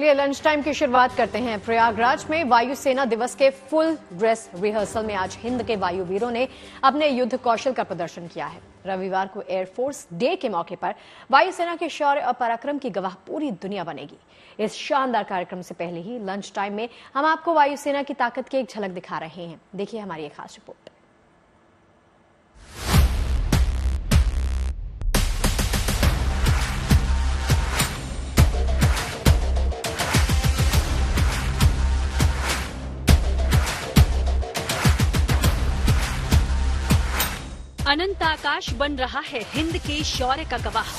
लिए lunch time की शुरुआत करते हैं। प्रयागराज में वायुसेना दिवस के फुल ड्रेस रिहर्सल में आज हिंद के वायुवीरों ने अपने युद्ध कौशल का प्रदर्शन किया है। रविवार को एयरफोर्स डे के मौके पर वायुसेना के शौर्य और पराक्रम की गवाह पूरी दुनिया बनेगी। इस शानदार कार्यक्रम से पहले ही लंच टाइम में हम आपको वायुसेना की ताकत की एक झलक दिखा रहे हैं। देखिए हमारी एक खास रिपोर्ट। अनंत आकाश बन रहा है हिंद के शौर्य का गवाह।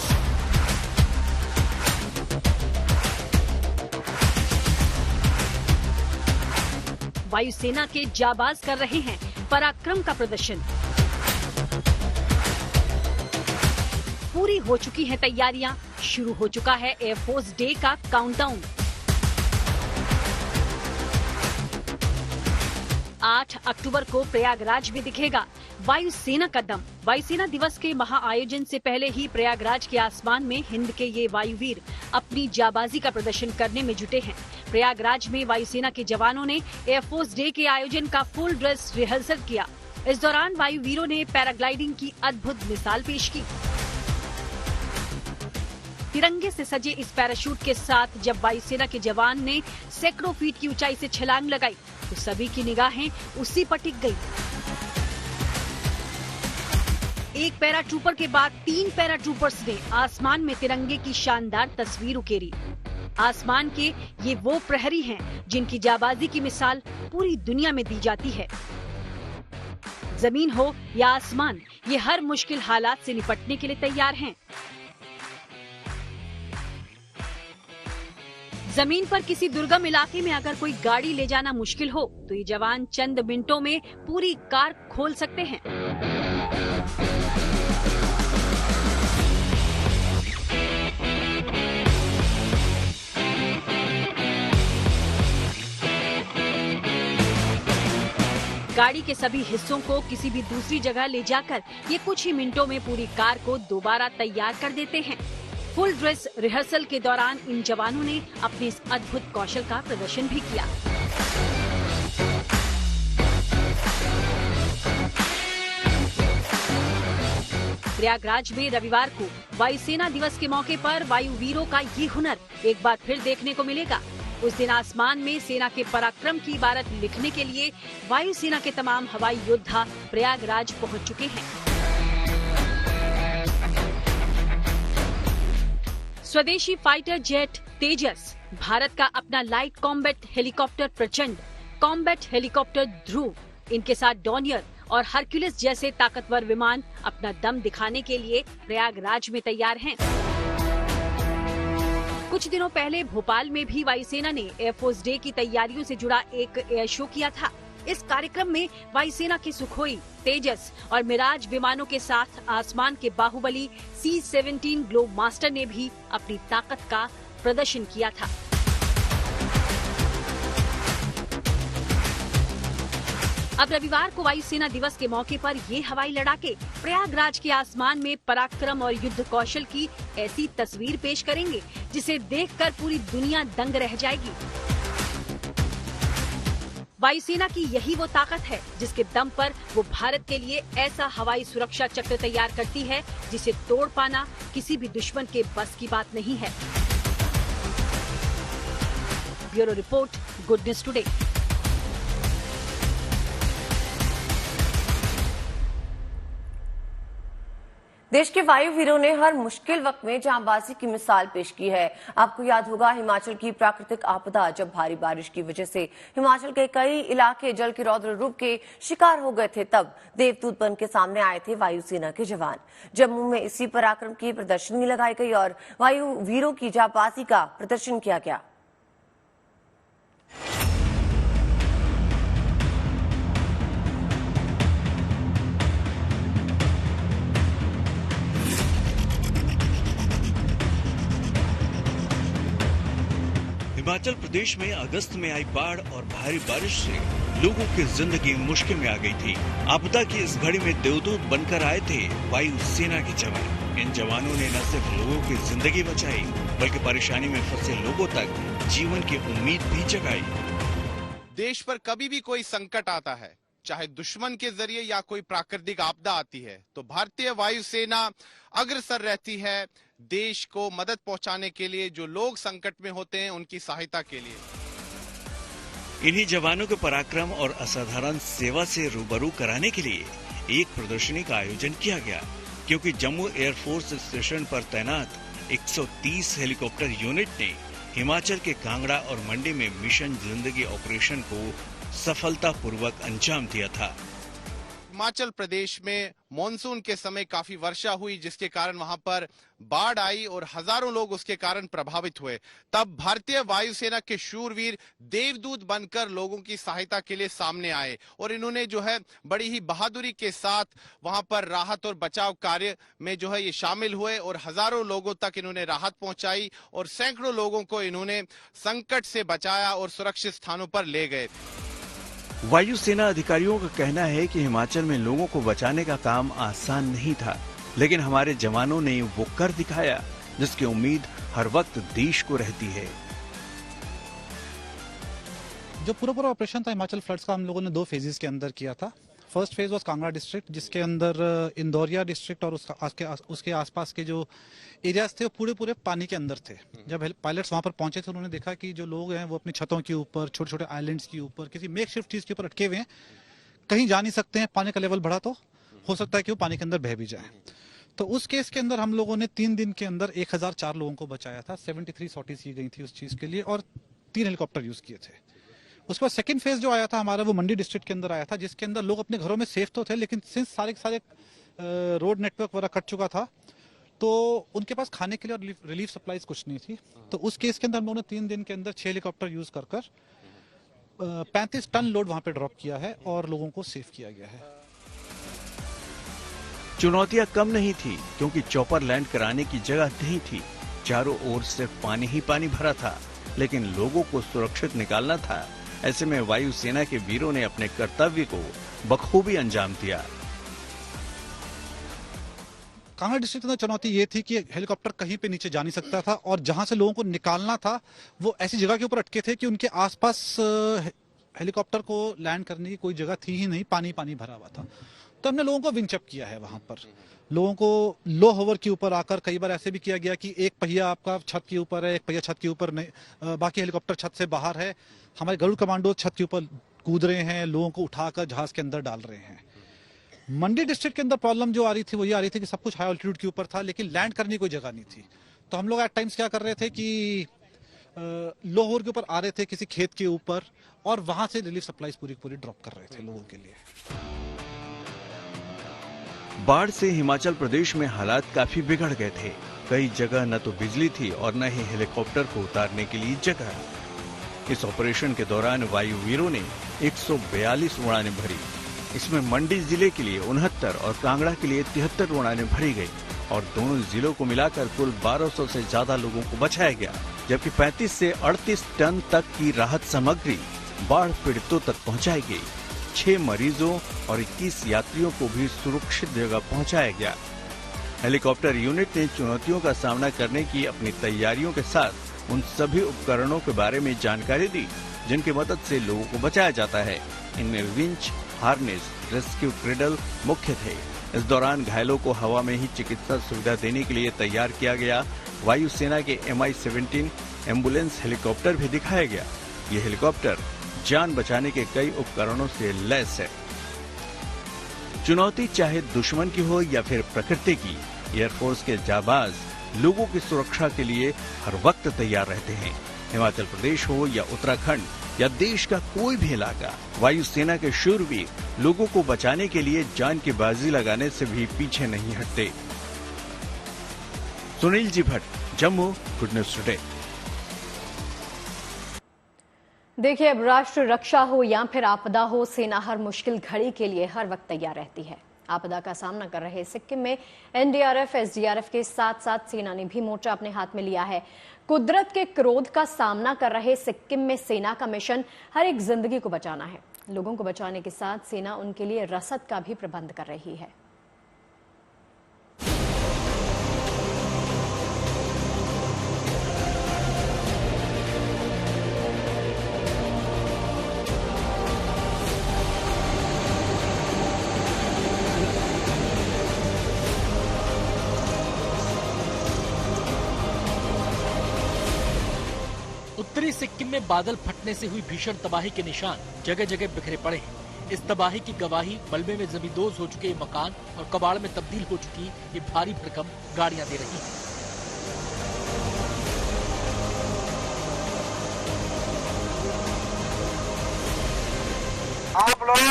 वायुसेना के जाबाज कर रहे हैं पराक्रम का प्रदर्शन। पूरी हो चुकी हैं तैयारियां, शुरू हो चुका है एयरफोर्स डे का काउंटडाउन। 8 अक्टूबर को प्रयागराज में दिखेगा वायुसेना का दम। वायुसेना दिवस के महाआयोजन से पहले ही प्रयागराज के आसमान में हिंद के ये वायुवीर अपनी जाबाजी का प्रदर्शन करने में जुटे हैं। प्रयागराज में वायुसेना के जवानों ने एयरफोर्स डे के आयोजन का फुल ड्रेस रिहर्सल किया। इस दौरान वायुवीरों ने पैराग्लाइडिंग की अद्भुत मिसाल पेश की। तिरंगे से सजे इस पैराशूट के साथ जब वायुसेना के जवान ने सैकड़ों फीट की ऊंचाई से छलांग लगाई तो सभी की निगाहें उसी पर टिक गई। एक पैराट्रूपर के बाद 3 पैराट्रूपर्स ने आसमान में तिरंगे की शानदार तस्वीर उकेरी। आसमान के ये वो प्रहरी हैं जिनकी जाबाजी की मिसाल पूरी दुनिया में दी जाती है। जमीन हो या आसमान, ये हर मुश्किल हालात से निपटने के लिए तैयार हैं। जमीन पर किसी दुर्गम इलाके में अगर कोई गाड़ी ले जाना मुश्किल हो तो ये जवान चंद मिनटों में पूरी कार खोल सकते हैं। गाड़ी के सभी हिस्सों को किसी भी दूसरी जगह ले जाकर ये कुछ ही मिनटों में पूरी कार को दोबारा तैयार कर देते हैं। फुल ड्रेस रिहर्सल के दौरान इन जवानों ने अपने इस अद्भुत कौशल का प्रदर्शन भी किया। प्रयागराज में रविवार को वायुसेना दिवस के मौके पर वायुवीरों का ये हुनर एक बार फिर देखने को मिलेगा। उस दिन आसमान में सेना के पराक्रम की इबारत लिखने के लिए वायुसेना के तमाम हवाई योद्धा प्रयागराज पहुंच चुके हैं। स्वदेशी फाइटर जेट तेजस, भारत का अपना लाइट कॉम्बैट हेलीकॉप्टर प्रचंड, कॉम्बैट हेलीकॉप्टर ध्रुव, इनके साथ डॉनियर और हरक्यूलिस जैसे ताकतवर विमान अपना दम दिखाने के लिए प्रयागराज में तैयार हैं। कुछ दिनों पहले भोपाल में भी वायुसेना ने एयरफोर्स डे की तैयारियों से जुड़ा एक एयर शो किया था। इस कार्यक्रम में वायुसेना के सुखोई, तेजस और मिराज विमानों के साथ आसमान के बाहुबली C-17 ग्लोब मास्टर ने भी अपनी ताकत का प्रदर्शन किया था। अब रविवार को वायुसेना दिवस के मौके पर ये हवाई लड़ाके प्रयागराज के आसमान में पराक्रम और युद्ध कौशल की ऐसी तस्वीर पेश करेंगे जिसे देखकर पूरी दुनिया दंग रह जाएगी। वायुसेना की यही वो ताकत है जिसके दम पर वो भारत के लिए ऐसा हवाई सुरक्षा चक्र तैयार करती है जिसे तोड़ पाना किसी भी दुश्मन के बस की बात नहीं है। Bureau report, good news today. देश के वायुवीरों ने हर मुश्किल वक्त में जांबाजी की मिसाल पेश की है। आपको याद होगा हिमाचल की प्राकृतिक आपदा, जब भारी बारिश की वजह से हिमाचल के कई इलाके जल के रौद्र रूप के शिकार हो गए थे, तब देवदूत बन के सामने आए थे वायुसेना के जवान। जम्मू में इसी पराक्रम की प्रदर्शनी लगाई गई और वायुवीरों की जांबाजी का प्रदर्शन किया गया। हिमाचल प्रदेश में अगस्त में आई बाढ़ और भारी बारिश से लोगों की जिंदगी मुश्किल में आ गई थी। आपदा की इस घड़ी में देवदूत बनकर आए थे वायु सेना के जवान। इन जवानों ने न सिर्फ लोगों की जिंदगी बचाई बल्कि परेशानी में फंसे लोगों तक जीवन की उम्मीद भी जगाई। देश पर कभी भी कोई संकट आता है, चाहे दुश्मन के जरिए या कोई प्राकृतिक आपदा आती है, तो भारतीय वायुसेना अग्रसर रहती है देश को मदद पहुंचाने के लिए, जो लोग संकट में होते हैं उनकी सहायता के लिए। इन्हीं जवानों के पराक्रम और असाधारण सेवा से रूबरू कराने के लिए एक प्रदर्शनी का आयोजन किया गया, क्योंकि जम्मू एयरफोर्स स्टेशन पर तैनात 130 हेलीकॉप्टर यूनिट ने हिमाचल के कांगड़ा और मंडी में मिशन जिंदगी ऑपरेशन को सफलतापूर्वक अंजाम दिया था। हिमाचल प्रदेश में मॉनसून के समय काफी वर्षा हुई, जिसके कारण वहां पर बाढ़ आई और हजारों लोग उसके कारण प्रभावित हुए। तब भारतीय वायुसेना के शूरवीर देवदूत बनकर लोगों की सहायता के लिए सामने आए और इन्होंने जो है बड़ी ही बहादुरी के साथ वहां पर राहत और बचाव कार्य में जो है ये शामिल हुए और हजारों लोगों तक इन्होंने राहत पहुंचाई और सैकड़ों लोगों को इन्होंने संकट से बचाया और सुरक्षित स्थानों पर ले गए। वायुसेना अधिकारियों का कहना है कि हिमाचल में लोगों को बचाने का काम आसान नहीं था, लेकिन हमारे जवानों ने वो कर दिखाया जिसकी उम्मीद हर वक्त देश को रहती है। जो पूरा ऑपरेशन था हिमाचल फ्लड्स का, हम लोगों ने 2 फेजेस के अंदर किया था। First phase was Kangra district, जिसके अंदर इंदौरिया डिस्ट्रिक्ट और उसके आसपास के जो एरियाज थे वो पूरे पानी के अंदर थे। जब पायलट्स वहां पर पहुंचे थे, उन्होंने देखा कि जो लोग हैं वो अपनी छतों के ऊपर, छोटे छोटे आइलैंड्स के ऊपर, किसी मेकशिफ्ट चीज के ऊपर अटके हुए हैं, कहीं जा नहीं सकते हैं। पानी का लेवल बढ़ा तो हो सकता है कि वो पानी के अंदर बह भी जाए। तो उस केस के अंदर हम लोगों ने 3 दिन के अंदर 1004 लोगों को बचाया था। 73 सॉर्टीज की गई थी उस चीज के लिए और 3 हेलीकॉप्टर यूज किए थे। उसके बाद सेकंड फेज जो आया था हमारा, वो मंडी डिस्ट्रिक्ट के अंदर आया था, जिसके अंदर लोग अपने घरों में सेफ तो थे, लेकिन सिंस सारे रोड नेटवर्क वगैरह कट चुका था, तो उनके पास खाने के लिए और रिलीफ सप्लाईज कुछ नहीं थी। तो उस केस के अंदर हम लोगों ने 3 दिन के अंदर 6 हेलीकॉप्टर यूज कर 35 टन लोड वहां पे ड्रॉप किया है और लोगों को सेफ किया गया है। चुनौतियां कम नहीं थी, क्योंकि चॉपर लैंड कराने की जगह नहीं थी। चारों ओर सिर्फ पानी ही पानी भरा था, लेकिन लोगों को सुरक्षित निकालना था। ऐसे में वायुसेना के वीरों ने अपने कर्तव्य को बखूबी अंजाम दिया। कांगड़ा डिस्ट्रिक्ट में चुनौती ये थी कि हेलीकॉप्टर कहीं पे नीचे जा नहीं सकता था और जहां से लोगों को निकालना था वो ऐसी जगह के ऊपर अटके थे कि उनके आसपास हेलीकॉप्टर को लैंड करने की कोई जगह थी ही नहीं, पानी भरा हुआ था। तो हमने लोगों को विंचअप किया है वहां पर। लोगों को लो होवर के ऊपर आकर कई बार ऐसे भी किया गया कि एक पहिया आपका छत के ऊपर है, एक पहिया छत के ऊपर नहीं, बाकी हेलीकॉप्टर छत से बाहर है। हमारे गरुड़ कमांडो छत के ऊपर कूद रहे हैं, लोगों को उठाकर जहाज के अंदर डाल रहे हैं। मंडी डिस्ट्रिक्ट के अंदर प्रॉब्लम जो आ रही थी वो ये आ रही थी कि सब कुछ हाई ऑल्टीट्यूड के ऊपर था, लेकिन लैंड करने की कोई जगह नहीं थी। तो हम लोग एट टाइम्स क्या कर रहे थे कि लो होवर के ऊपर आ रहे थे किसी खेत के ऊपर और वहां से रिलीफ सप्लाईज पूरी ड्रॉप कर रहे थे लोगों के लिए। बाढ़ से हिमाचल प्रदेश में हालात काफी बिगड़ गए थे। कई जगह न तो बिजली थी और न ही हेलीकॉप्टर को उतारने के लिए जगह। इस ऑपरेशन के दौरान वायुवीरों ने 142 उड़ानें भरी। इसमें मंडी जिले के लिए 69 और कांगड़ा के लिए 73 उड़ानें भरी गई और दोनों जिलों को मिलाकर कुल 1200 से ज्यादा लोगों को बचाया गया, जबकि 35 से 38 टन तक की राहत सामग्री बाढ़ पीड़ितों तक पहुंचाई गई। 6 मरीजों और 21 यात्रियों को भी सुरक्षित जगह पहुंचाया गया। हेलीकॉप्टर यूनिट ने चुनौतियों का सामना करने की अपनी तैयारियों के साथ उन सभी उपकरणों के बारे में जानकारी दी जिनकी मदद से लोगों को बचाया जाता है। इनमें विंच, हार्नेस, रेस्क्यू क्रेडल मुख्य थे। इस दौरान घायलों को हवा में ही चिकित्सा सुविधा देने के लिए तैयार किया गया वायुसेना के MI-17 एम्बुलेंस हेलीकॉप्टर भी दिखाया गया। ये हेलीकॉप्टर जान बचाने के कई उपकरणों से लैस है। चुनौती चाहे दुश्मन की हो या फिर प्रकृति की, एयरफोर्स के जाबाज लोगों की सुरक्षा के लिए हर वक्त तैयार रहते हैं। हिमाचल प्रदेश हो या उत्तराखंड या देश का कोई भी इलाका, वायुसेना के शूरवीर लोगों को बचाने के लिए जान की बाजी लगाने से भी पीछे नहीं हटते। Sunil G Bhatt, Jammu, good news today. देखिए, अब राष्ट्र रक्षा हो या फिर आपदा हो, सेना हर मुश्किल घड़ी के लिए हर वक्त तैयार रहती है। आपदा का सामना कर रहे सिक्किम में NDRF, SDRF के साथ साथ सेना ने भी मोर्चा अपने हाथ में लिया है। कुदरत के क्रोध का सामना कर रहे सिक्किम में सेना का मिशन हर एक जिंदगी को बचाना है। लोगों को बचाने के साथ सेना उनके लिए रसद का भी प्रबंध कर रही है। उत्तरी सिक्किम में बादल फटने से हुई भीषण तबाही के निशान जगह जगह बिखरे पड़े हैं। इस तबाही की गवाही मलबे में जमींदोज हो चुके मकान और कबाड़ में तब्दील हो चुकी ये भारी भरकम गाड़ियां दे रही हैं। आप लोग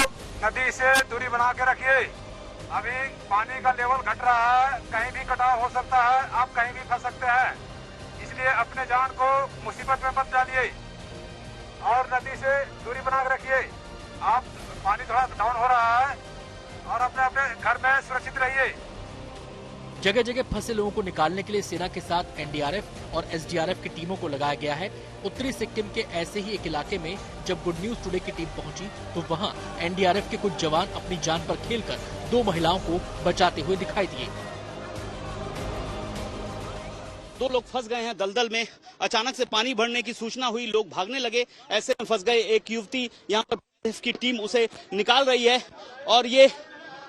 नदी से दूरी बना के रखिए। अभी पानी का लेवल घट रहा है, कहीं भी कटाव हो सकता है, आप कहीं भी फंस सकते हैं, इसलिए अपने जान को मुसीबत में मत डालिए और नदी से दूरी बना के रखिए। आप पानी थोड़ा डाउन हो रहा है और अपने अपने घर में सुरक्षित रहिए। जगह जगह फंसे लोगों को निकालने के लिए सेना के साथ एनडीआरएफ और एसडीआरएफ की टीमों को लगाया गया है। उत्तरी सिक्किम के ऐसे ही एक इलाके में जब गुड न्यूज टुडे की टीम पहुंची तो वहां एनडीआरएफ के कुछ जवान अपनी जान पर खेलकर 2 महिलाओं को बचाते हुए दिखाई दिए। 2 लोग फंस गए हैं दलदल में। अचानक से पानी बढ़ने की सूचना हुई, लोग भागने लगे, ऐसे में फंस गए। एक युवती यहाँ पर की टीम उसे निकाल रही है और ये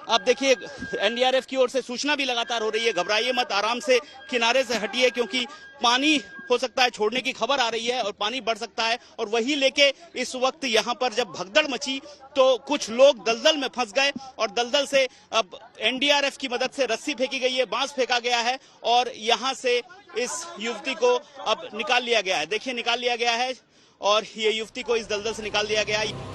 आप देखिए एनडीआरएफ की ओर से सूचना भी लगातार हो रही है, घबराइए मत, आराम से किनारे से हटिए क्योंकि पानी हो सकता है छोड़ने की खबर आ रही है और पानी बढ़ सकता है। और वही लेके इस वक्त यहाँ पर जब भगदड़ मची तो कुछ लोग दलदल में फंस गए और दलदल से अब एनडीआरएफ की मदद से रस्सी फेंकी गई है, बांस फेंका गया है और यहाँ से इस युवती को अब निकाल लिया गया है। देखिए निकाल लिया गया है और ये युवती को इस दलदल से निकाल दिया गया है।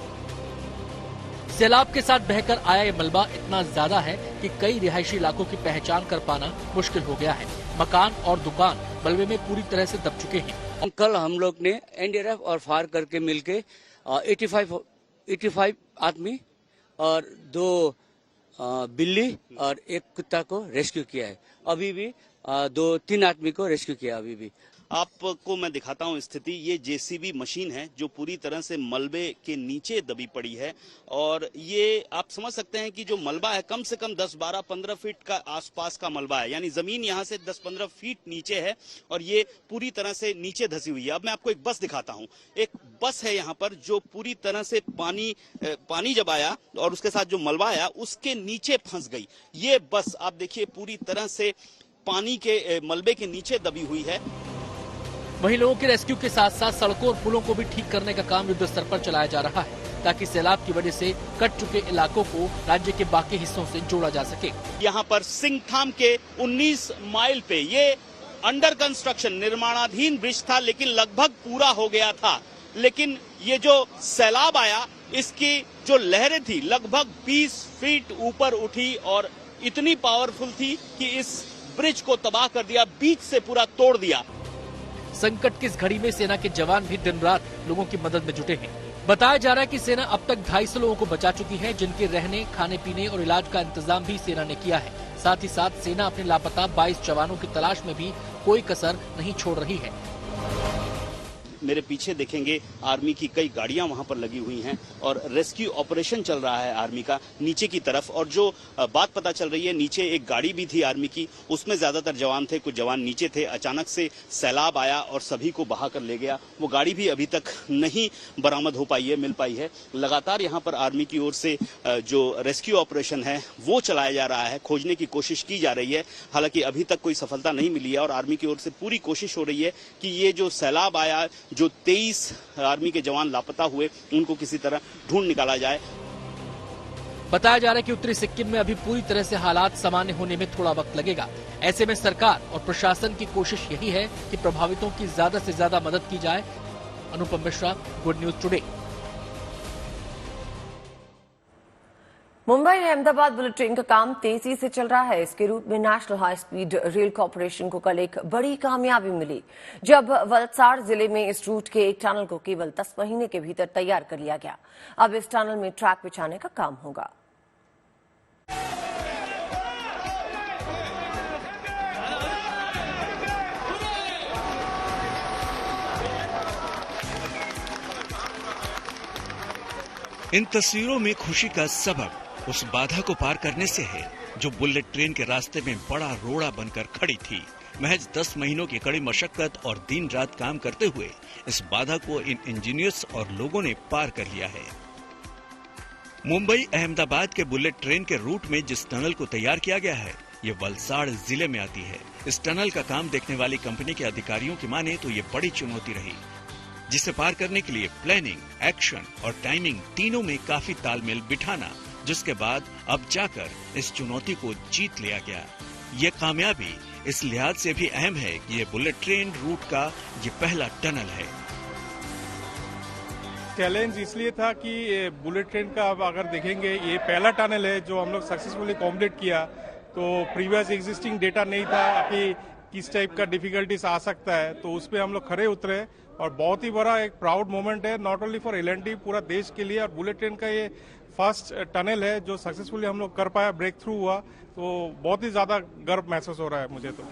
सैलाब के साथ बहकर आया ये मलबा इतना ज्यादा है कि कई रिहायशी इलाकों की पहचान कर पाना मुश्किल हो गया है। मकान और दुकान मलबे में पूरी तरह से दब चुके हैं। कल हम लोग ने एनडीआरएफ और फायर करके मिलके 85 आदमी और 2 बिल्ली और 1 कुत्ता को रेस्क्यू किया है। अभी भी 2-3 आदमी को रेस्क्यू किया। अभी भी आपको मैं दिखाता हूं स्थिति। ये जेसीबी मशीन है जो पूरी तरह से मलबे के नीचे दबी पड़ी है और ये आप समझ सकते हैं कि जो मलबा है कम से कम 10-12-15 फीट का आसपास का मलबा है, यानी जमीन यहाँ से 10-15 फीट नीचे है और ये पूरी तरह से नीचे धसी हुई है। अब मैं आपको एक बस दिखाता हूँ। एक बस है यहाँ पर जो पूरी तरह से पानी जब आया और उसके साथ जो मलबा आया उसके नीचे फंस गई। ये बस आप देखिए पूरी तरह से पानी के मलबे के नीचे दबी हुई है। वहीं लोगों के रेस्क्यू के साथ साथ सड़कों और पुलों को भी ठीक करने का काम युद्ध स्तर पर चलाया जा रहा है ताकि सैलाब की वजह से कट चुके इलाकों को राज्य के बाकी हिस्सों से जोड़ा जा सके। यहाँ पर सिंगथाम के 19 माइल पे ये अंडर कंस्ट्रक्शन निर्माणाधीन ब्रिज था, लेकिन लगभग पूरा हो गया था। लेकिन ये जो सैलाब आया इसकी जो लहरें थी लगभग 20 फीट ऊपर उठी और इतनी पावरफुल थी कि इस ब्रिज को तबाह कर दिया, बीच से पूरा तोड़ दिया। संकट की इस घड़ी में सेना के जवान भी दिन रात लोगों की मदद में जुटे हैं। बताया जा रहा है कि सेना अब तक 250 लोगों को बचा चुकी है, जिनके रहने, खाने पीने और इलाज का इंतजाम भी सेना ने किया है। साथ ही साथ सेना अपने लापता 22 जवानों की तलाश में भी कोई कसर नहीं छोड़ रही है। मेरे पीछे देखेंगे आर्मी की कई गाड़ियां वहां पर लगी हुई हैं और रेस्क्यू ऑपरेशन चल रहा है आर्मी का नीचे की तरफ। और जो बात पता चल रही है, नीचे एक गाड़ी भी थी आर्मी की, उसमें ज्यादातर जवान थे, कुछ जवान नीचे थे। अचानक से सैलाब आया और सभी को बहा कर ले गया। वो गाड़ी भी अभी तक नहीं बरामद हो पाई है, मिल पाई है। लगातार यहाँ पर आर्मी की ओर से जो रेस्क्यू ऑपरेशन है वो चलाया जा रहा है, खोजने की कोशिश की जा रही है। हालांकि अभी तक कोई सफलता नहीं मिली है और आर्मी की ओर से पूरी कोशिश हो रही है कि ये जो सैलाब आया, जो 23 आर्मी के जवान लापता हुए, उनको किसी तरह ढूंढ निकाला जाए। बताया जा रहा है कि उत्तरी सिक्किम में अभी पूरी तरह से हालात सामान्य होने में थोड़ा वक्त लगेगा। ऐसे में सरकार और प्रशासन की कोशिश यही है कि प्रभावितों की ज्यादा से ज्यादा मदद की जाए। Anupam Mishra, good news today. Mumbai Ahmedabad bullet train का काम तेजी से चल रहा है। इसके रूट में national high speed rail corporation को कल एक बड़ी कामयाबी मिली, जब वलसाड़ जिले में इस रूट के एक टनल को केवल 10 महीने के भीतर तैयार कर लिया गया। अब इस टनल में ट्रैक बिछाने का काम होगा। इन तस्वीरों में खुशी का सबब उस बाधा को पार करने से है जो बुलेट ट्रेन के रास्ते में बड़ा रोड़ा बनकर खड़ी थी। महज 10 महीनों की कड़ी मशक्कत और दिन रात काम करते हुए इस बाधा को इन इंजीनियर्स और लोगों ने पार कर लिया है। मुंबई अहमदाबाद के बुलेट ट्रेन के रूट में जिस टनल को तैयार किया गया है, ये वलसाड़ जिले में आती है। इस टनल का काम देखने वाली कंपनी के अधिकारियों की माने तो ये बड़ी चुनौती रही। जिसे पार करने के लिए प्लानिंग, एक्शन और टाइमिंग तीनों में काफी तालमेल बिठाना, जिसके बाद अब जाकर इस चुनौती को जीत लिया गया। ये कामयाबी इस लिहाज से भी अहम है कि ये बुलेट ट्रेन रूट का ये पहला टनल है। चैलेंज इसलिए था कि बुलेट ट्रेन का अब अगर देखेंगे ये पहला टनल है जो हम लोग सक्सेसफुली कंप्लीट किया, तो प्रीवियस एग्जिस्टिंग डेटा नहीं था कि किस टाइप का डिफिकल्टीज आ सकता है, तो उस पर हम लोग खरे उतरे और बहुत ही बड़ा एक प्राउड मोमेंट है नॉट ओनली फॉर L&T, पूरा देश के लिए। और बुलेट ट्रेन का ये फर्स्ट टनल है जो सक्सेसफुली हम लोग कर पाया, ब्रेक थ्रू हुआ, तो बहुत ही ज्यादा गर्व महसूस हो रहा है मुझे। तो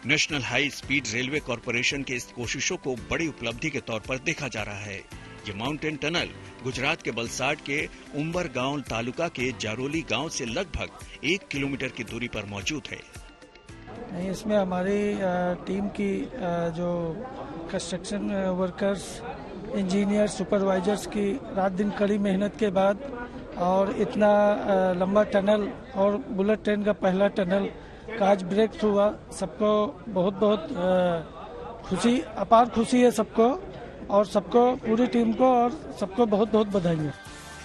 national high speed railway corporation के इस कोशिशों को बड़ी उपलब्धि के तौर पर देखा जा रहा है। ये माउंटेन टनल गुजरात के वलसाड के उंबरगांव तालुका के जारोली गांव से लगभग 1 किलोमीटर की दूरी पर मौजूद है। इसमें हमारी टीम की जो कंस्ट्रक्शन वर्कर्स, इंजीनियर, सुपरवाइजर्स की रात दिन कड़ी मेहनत के बाद और इतना लंबा टनल और बुलेट ट्रेन का पहला टनल का आज ब्रेक थ्रू हुआ, सबको बहुत बहुत खुशी, अपार खुशी है सबको, और सबको, पूरी टीम को और सबको बहुत बहुत बधाई है।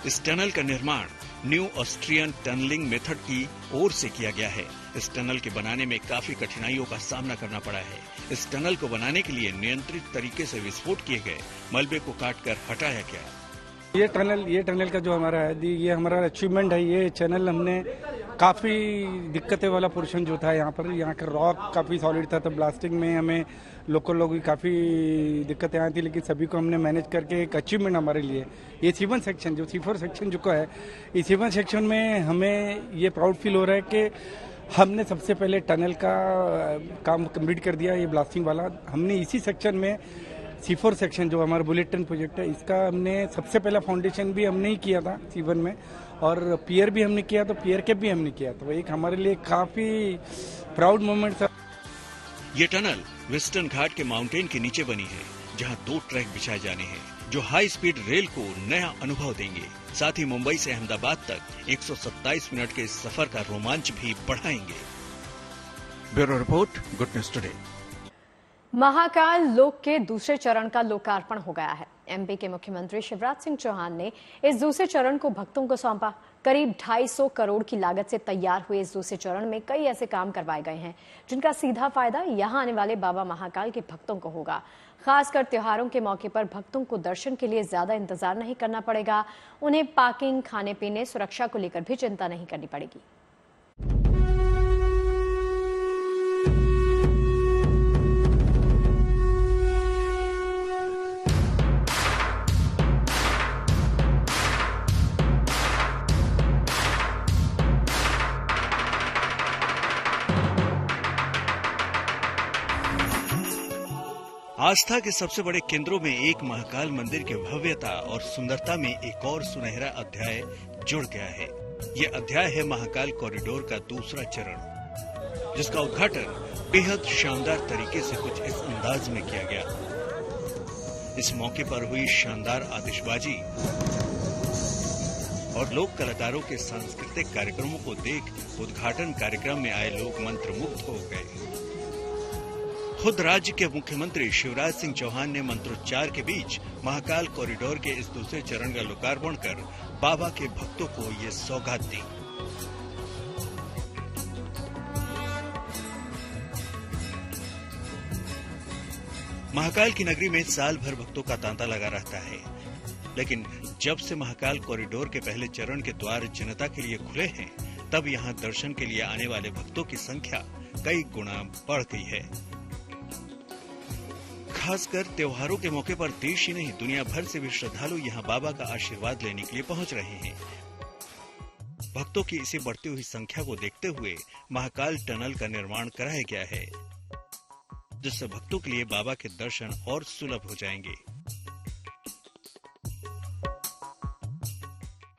इस टनल का निर्माण न्यू ऑस्ट्रियन टनलिंग मेथड की ओर से किया गया है। इस टनल के बनाने में काफी कठिनाइयों का सामना करना पड़ा है। इस टनल को बनाने के लिए नियंत्रित तरीके से विस्फोट किए गए, मलबे को काटकर हटाया गया। ये टनल का जो हमारा है, ये हमारा अचीवमेंट है। ये चैनल हमने काफी दिक्कतें वाला पोर्शन जो था यहाँ का रॉक काफी सॉलिड था, तो ब्लास्टिंग में हमें लोकल लोगों की काफी दिक्कतें आई थी, लेकिन सभी को हमने मैनेज करके एक अचीवमेंट हमारे लिए। ये C1 सेक्शन जो C4 सेक्शन जो है, इस C1 सेक्शन में हमें ये प्राउड फील हो रहा है कि हमने सबसे पहले टनल का काम कंप्लीट कर दिया। ये ब्लास्टिंग वाला हमने इसी सेक्शन में C4 सेक्शन जो हमारा बुलेट ट्रेन प्रोजेक्ट है, इसका हमने सबसे पहला फाउंडेशन भी हमने ही किया था C1 में, और पियर भी हमने किया, तो पियर कैप भी हमने किया, तो एक हमारे लिए काफी प्राउड मोमेंट था। ये टनल वेस्टर्न घाट के माउंटेन के नीचे बनी है, जहां 2 ट्रैक बिछाए जाने हैं, जो हाई स्पीड रेल को नया अनुभव देंगे। साथ ही मुंबई से अहमदाबाद तक 127 मिनट के इस सफर का रोमांच भी बढ़ाएंगे। Bureau report, good news today. Mahakal लोक के दूसरे चरण का लोकार्पण हो गया है। MP के मुख्यमंत्री शिवराज सिंह चौहान ने इस दूसरे चरण को भक्तों को सौंपा। करीब 250 करोड़ की लागत से तैयार हुए इस दूसरे चरण में कई ऐसे काम करवाए गए हैं जिनका सीधा फायदा यहां आने वाले बाबा महाकाल के भक्तों को होगा। खासकर त्योहारों के मौके पर भक्तों को दर्शन के लिए ज्यादा इंतजार नहीं करना पड़ेगा। उन्हें पार्किंग, खाने पीने, सुरक्षा को लेकर भी चिंता नहीं करनी पड़ेगी। आस्था के सबसे बड़े केंद्रों में एक महाकाल मंदिर की भव्यता और सुंदरता में एक और सुनहरा अध्याय जुड़ गया है। ये अध्याय है महाकाल कॉरिडोर का दूसरा चरण, जिसका उद्घाटन बेहद शानदार तरीके से कुछ इस अंदाज में किया गया। इस मौके पर हुई शानदार आतिशबाजी और लोक कलाकारों के सांस्कृतिक कार्यक्रमों को देख उद्घाटन कार्यक्रम में आए लोग मंत्रमुग्ध हो गए। खुद राज्य के मुख्यमंत्री शिवराज सिंह चौहान ने मंत्रोच्चार के बीच महाकाल कॉरिडोर के इस दूसरे चरण का लोकार्पण कर बाबा के भक्तों को ये सौगात दी। महाकाल की नगरी में साल भर भक्तों का तांता लगा रहता है, लेकिन जब से महाकाल कॉरिडोर के पहले चरण के द्वार जनता के लिए खुले हैं, तब यहाँ दर्शन के लिए आने वाले भक्तों की संख्या कई गुना बढ़ गई है। खासकर त्योहारों के मौके पर देश ही नहीं, दुनिया भर से भी श्रद्धालु यहाँ बाबा का आशीर्वाद लेने के लिए पहुंच रहे हैं। भक्तों की इसी बढ़ती हुई संख्या को देखते हुए महाकाल टनल का निर्माण कराया गया है, जिससे भक्तों के लिए बाबा के दर्शन और सुलभ हो जाएंगे।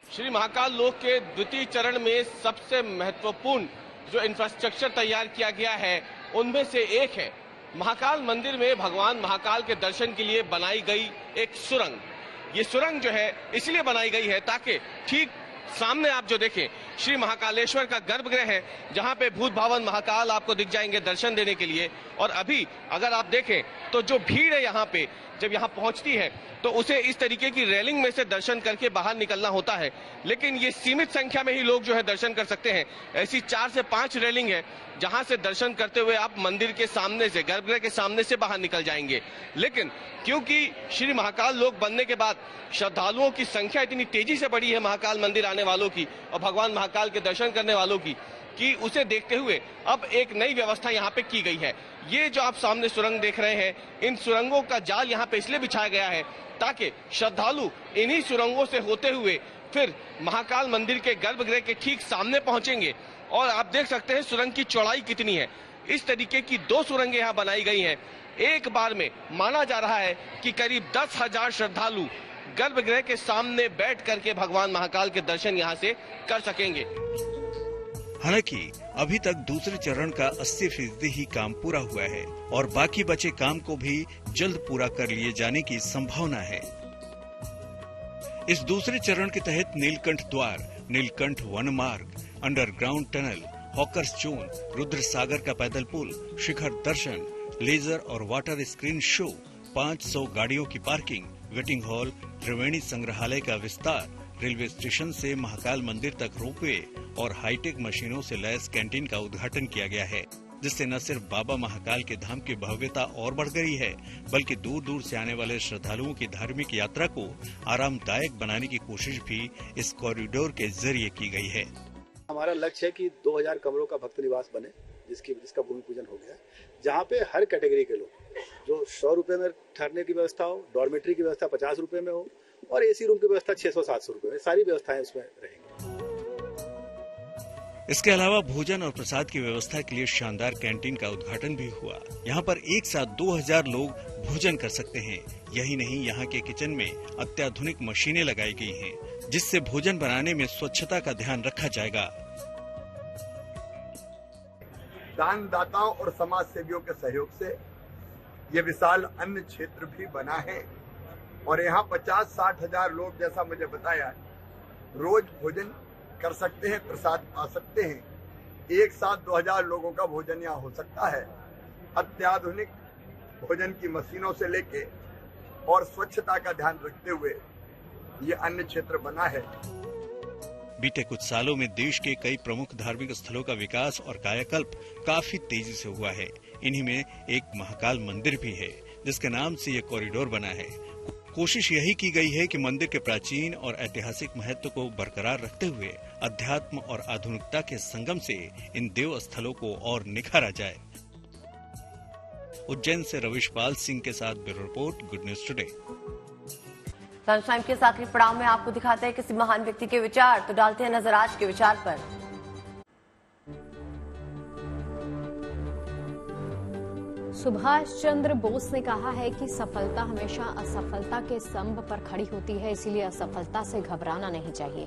श्री महाकाल लोक के द्वितीय चरण में सबसे महत्वपूर्ण जो इंफ्रास्ट्रक्चर तैयार किया गया है, उनमें से एक है महाकाल मंदिर में भगवान महाकाल के दर्शन के लिए बनाई गई एक सुरंग। ये सुरंग जो है इसलिए बनाई गई है ताकि ठीक सामने आप जो देखें श्री महाकालेश्वर का गर्भगृह है, जहां पे भूत भावन महाकाल आपको दिख जाएंगे दर्शन देने के लिए। और अभी अगर आप देखें तो जो भीड़ है यहाँ पे, जब यहाँ पहुंचती है तो उसे इस तरीके की रेलिंग में से दर्शन करके बाहर निकलना होता है, लेकिन ये सीमित संख्या में ही लोग जो है दर्शन कर सकते हैं। ऐसी 4 से 5 रेलिंग है जहां से दर्शन करते हुए आप मंदिर के सामने से, गर्भगृह के सामने से बाहर निकल जाएंगे। लेकिन क्योंकि श्री महाकाल लोक बनने के बाद श्रद्धालुओं की संख्या इतनी तेजी से बढ़ी है महाकाल मंदिर आने वालों की और भगवान महाकाल के दर्शन करने वालों की, कि उसे देखते हुए अब एक नई व्यवस्था यहाँ पे की गई है। ये जो आप सामने सुरंग देख रहे हैं, इन सुरंगों का जाल यहाँ पे इसलिए बिछाया गया है ताकि श्रद्धालु इन्हीं सुरंगों से होते हुए फिर महाकाल मंदिर के गर्भगृह के ठीक सामने पहुंचेंगे। और आप देख सकते हैं सुरंग की चौड़ाई कितनी है। इस तरीके की 2 सुरंगें यहाँ बनाई गई हैं। एक बार में माना जा रहा है कि करीब 10,000 श्रद्धालु गर्भगृह के सामने बैठ करके भगवान महाकाल के दर्शन यहाँ से कर सकेंगे। हालांकि अभी तक दूसरे चरण का 80% ही काम पूरा हुआ है और बाकी बचे काम को भी जल्द पूरा कर लिए जाने की संभावना है। इस दूसरे चरण के तहत नीलकंठ द्वार, नीलकंठ वन मार्ग, underground tunnel, hawkers zone, Rudra Sagar का पैदल पुल, शिखर दर्शन, लेजर और वाटर स्क्रीन शो, 500 गाड़ियों की पार्किंग, वेटिंग हॉल, त्रिवेणी संग्रहालय का विस्तार, रेलवे स्टेशन से महाकाल मंदिर तक रोपवे और हाईटेक मशीनों से लैस कैंटीन का उद्घाटन किया गया है, जिससे न सिर्फ बाबा महाकाल के धाम की भव्यता और बढ़ गई है, बल्कि दूर दूर से आने वाले श्रद्धालुओं की धार्मिक यात्रा को आरामदायक बनाने की कोशिश भी इस कॉरिडोर के जरिए की गई है। हमारा लक्ष्य है कि 2000 कमरों का भक्त निवास बने, जिसका भूमि पूजन हो गया, जहाँ पे हर कैटेगरी के लोग, जो 100 रुपए में ठहरने की व्यवस्था हो, डॉर्मेट्री की व्यवस्था 50 रुपए में हो और एसी रूम की व्यवस्था 600-700 रुपए में, सारी व्यवस्थाएं उसमें रहेंगी। इसके अलावा भोजन और प्रसाद की व्यवस्था के लिए शानदार कैंटीन का उद्घाटन भी हुआ। यहाँ पर एक साथ 2000 लोग भोजन कर सकते हैं। यही नहीं, यहाँ के किचन में अत्याधुनिक मशीनें लगाई गई हैं, जिससे भोजन बनाने में स्वच्छता का ध्यान रखा जाएगा। दानदाताओं और समाज सेवियों के सहयोग से ये विशाल अन्न क्षेत्र भी बना है और यहाँ 50-60 हजार लोग, जैसा मुझे बताया, रोज भोजन कर सकते हैं, प्रसाद पा सकते हैं। एक साथ 2000 लोगों का भोजन यहाँ हो सकता है। अत्याधुनिक भोजन की मशीनों से लेके और स्वच्छता का ध्यान रखते हुए ये अन्न क्षेत्र बना है। बीते कुछ सालों में देश के कई प्रमुख धार्मिक स्थलों का विकास और कायाकल्प काफी तेजी से हुआ है। इन्हीं में एक महाकाल मंदिर भी है, जिसके नाम से ये कॉरिडोर बना है। कोशिश यही की गई है कि मंदिर के प्राचीन और ऐतिहासिक महत्व को बरकरार रखते हुए अध्यात्म और आधुनिकता के संगम से इन देव स्थलों को और निखारा जाए। उज्जैन से रविश पाल सिंह के साथ bureau report, good news today. Lunch time के आखिरी पड़ाव में आपको दिखाते हैं किसी महान व्यक्ति के विचार, तो डालते हैं नजर आज के विचार पर। सुभाष चंद्र बोस ने कहा है कि सफलता हमेशा असफलता के स्तंभ पर खड़ी होती है, इसीलिए असफलता से घबराना नहीं चाहिए।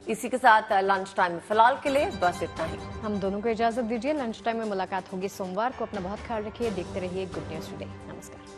इसी के साथ लंच टाइम में फिलहाल के लिए बस इतना ही। हम दोनों को इजाजत दीजिए। लंच टाइम में मुलाकात होगी सोमवार को। अपना बहुत ख्याल रखिए। देखते रहिए गुड न्यूज टुडे। नमस्कार।